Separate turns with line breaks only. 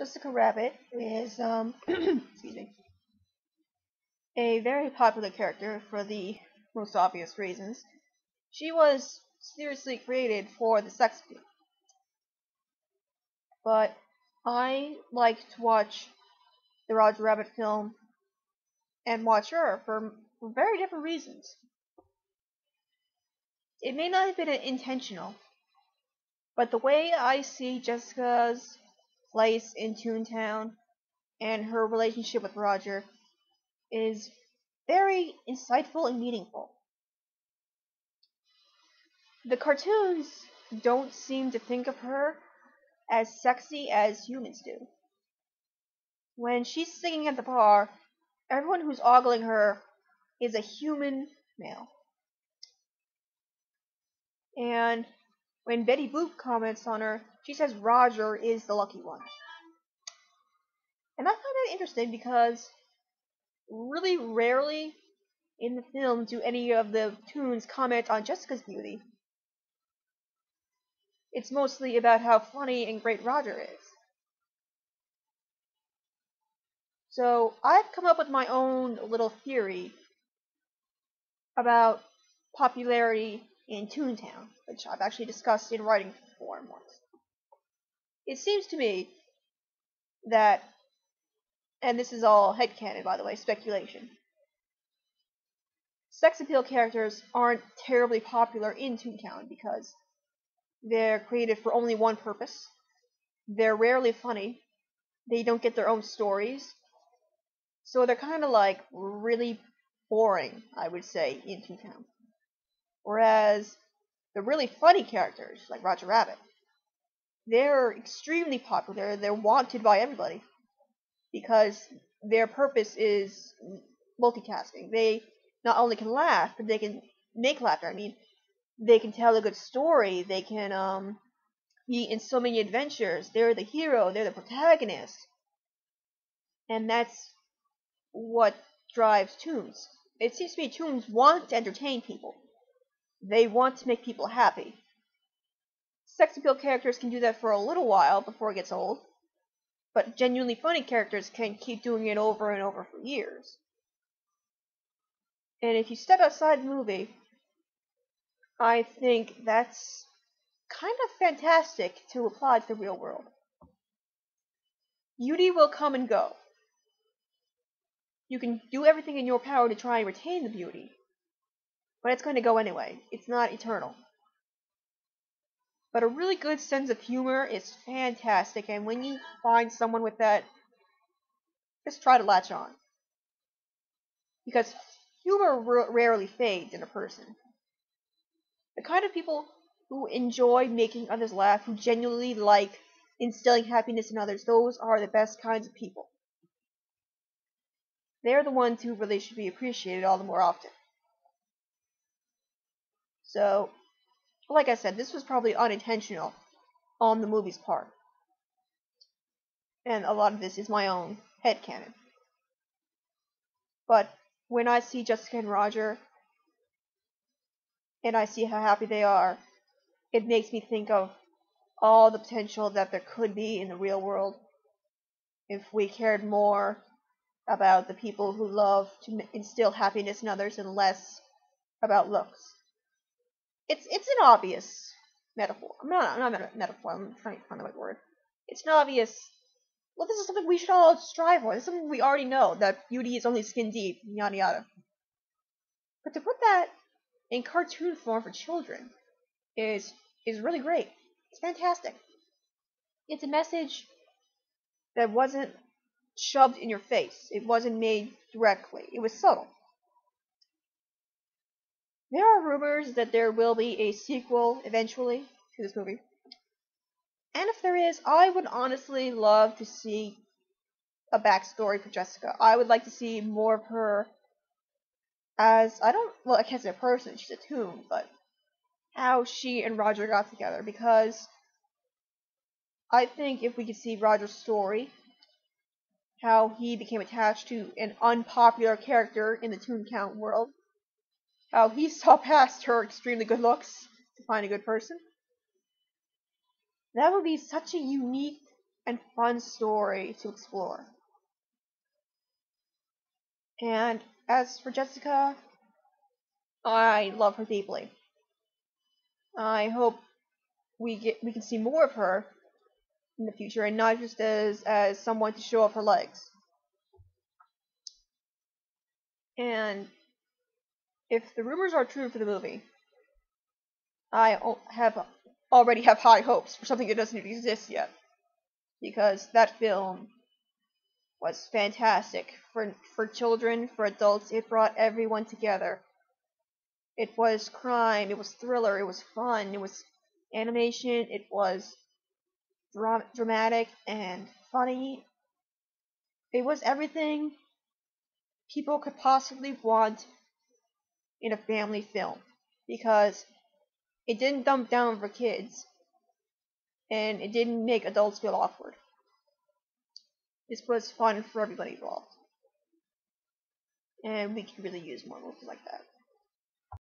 Jessica Rabbit is excuse me, a very popular character for the most obvious reasons. She was seriously created for the sex appeal, but I like to watch the Roger Rabbit film and watch her for very different reasons. It may not have been intentional, but the way I see Jessica's place in Toontown and her relationship with Roger is very insightful and meaningful. The cartoons don't seem to think of her as sexy as humans do. When she's singing at the bar, everyone who's ogling her is a human male. And when Betty Boop comments on her, she says Roger is the lucky one. And I find that interesting because really rarely in the film do any of the toons comment on Jessica's beauty. It's mostly about how funny and great Roger is. So I've come up with my own little theory about popularity in Toontown, which I've actually discussed in writing form once. It seems to me that, and this is all headcanon by the way, speculation, sex appeal characters aren't terribly popular in Toontown because they're created for only one purpose. They're rarely funny. They don't get their own stories. So they're kind of like really boring, I would say, in Toontown. Whereas the really funny characters, like Roger Rabbit, they're extremely popular. They're wanted by everybody because their purpose is multitasking. They not only can laugh, but they can make laughter. I mean, they can tell a good story. They can be in so many adventures. They're the hero. They're the protagonist. And that's what drives toons. It seems to me toons want to entertain people. They want to make people happy. Sex appeal characters can do that for a little while before it gets old, but genuinely funny characters can keep doing it over and over for years. And if you step outside the movie, I think that's kind of fantastic to apply to the real world. Beauty will come and go. You can do everything in your power to try and retain the beauty, but it's going to go anyway. It's not eternal. But a really good sense of humor is fantastic, and when you find someone with that, just try to latch on. Because humor rarely fades in a person. The kind of people who enjoy making others laugh, who genuinely like instilling happiness in others, those are the best kinds of people. They're the ones who really should be appreciated all the more often. So, like I said, this was probably unintentional on the movie's part. And a lot of this is my own headcanon. But when I see Jessica and Roger, and I see how happy they are, it makes me think of all the potential that there could be in the real world if we cared more about the people who love to instill happiness in others and less about looks. It's an obvious metaphor. I'm not a metaphor. I'm trying to find the right word. It's an obvious. Well, this is something we should all strive for. This is something we already know, that beauty is only skin deep, yada yada. But to put that in cartoon form for children is really great. It's fantastic. It's a message that wasn't shoved in your face. It wasn't made directly. It was subtle. There are rumors that there will be a sequel eventually to this movie. And if there is, I would honestly love to see a backstory for Jessica. I would like to see more of her as, I can't say a person, she's a toon, but how she and Roger got together, because I think if we could see Roger's story, how he became attached to an unpopular character in the Toontown world, how he saw past her extremely good looks to find a good person, that would be such a unique and fun story to explore. And as for Jessica, I love her deeply. I hope we can see more of her in the future, and not just as someone to show off her legs. And if the rumors are true for the movie, have already have high hopes for something that doesn't even exist yet, because that film was fantastic for children, for adults. It brought everyone together. It was crime, it was thriller, it was fun, it was animation, it was dramatic and funny. It was everything people could possibly want in a family film, because it didn't dumb down for kids and it didn't make adults feel awkward. This was fun for everybody involved, and we could really use more movies like that.